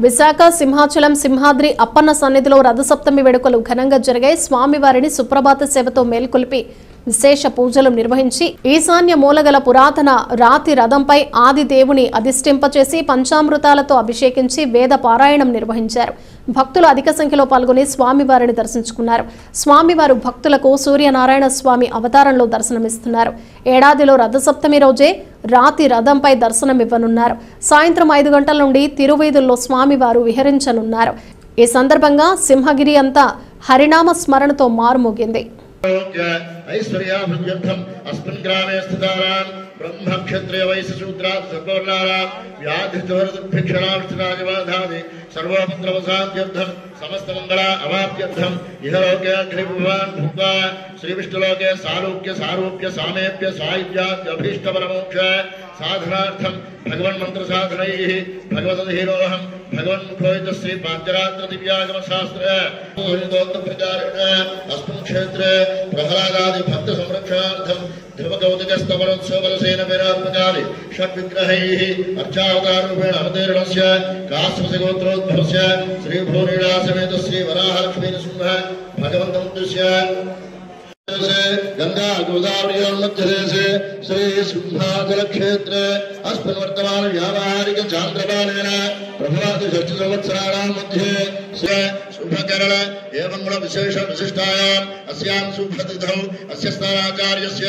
విశాఖ సింహాచలం సింహాద్రి అప్పన్న సన్నిధిలో రథసప్తమి వేడుకలు ఘనంగా జరిగాయి. స్వామివారిని సుప్రభాత సేవతో మేల్కొలిపి విశేష పూజలు నిర్వహించి ఈశాన్య మూలగల పురాతన రాతి రథంపై ఆది దేవుని అధిష్ఠింపచేసి పంచామృతాలతో అభిషేకించి వేద పారాయణం నిర్వహించారు. భక్తులు అధిక సంఖ్యలో పాల్గొని స్వామివారిని దర్శించుకున్నారు. స్వామివారు భక్తులకు సూర్యనారాయణ స్వామి అవతారంలో దర్శనమిస్తున్నారు. ఏడాదిలో రథసప్తమి రోజే రాతి రథంపై దర్శనమివ్వనున్నారు. సాయంత్రం 5 గంటల నుండి తిరువీధుల్లో స్వామివారు విహరించనున్నారు. ఈ సందర్భంగా సింహగిరి అంతా హరినామ స్మరణతో మారుమోగింది. ऐश्वर्याभ्यर्थम अस्मिन् ग्रामे स्थितानां ब्रह्म क्षत्रिय वैश्य शूद्रा सर्ववर्णानां व्याधिद्वरदुर्भिक्षणार्थराजवाधादि सर्वोपद्रवशान्त्यर्थं समस्तमङ्गला अवाप्त्यर्थं इहलोके अग्निभुवान् भूत्वा श्रीविष्णुलोके सारूप्य सामेप्य सायुज्याभीष्टपरमोक्ष साधनार्थं भगवन्मन्त्र साधनैः भगवदधीरोऽहं भगवन्मुखोहित श्री पाञ्चरात्र दिव्यागम शास्त्र प्रचारेण अस्मिन् क्षेत्रे प्रहलादादि भक्त संरक्षणार्थं ध्रुवकौतिकस्तवनोत्सवबलसेन विरात्मकादि षड्विग्रहैः अर्चावतारूपेण अवतीर्णस्य काश्यपगोत्रोद्भवस्य श्रीभूनीलासमेत श्रीवराहलक्ष्मी नृसिंह भगवन्तमुद्दिश्य गंगा गोदावरीयोर्मध्यदेशे श्री सिंहाचल क्षेत्रे अस्मिन् वर्तमान व्यावहारिक चान्द्रकालेन प्रभवादि षष्ठ संवत्सराणां मध्ये शुभकरण एवं विशेष विशिष्टायाम् अस्यां शुभतिथौ अस्य स्नानाचार्यस्य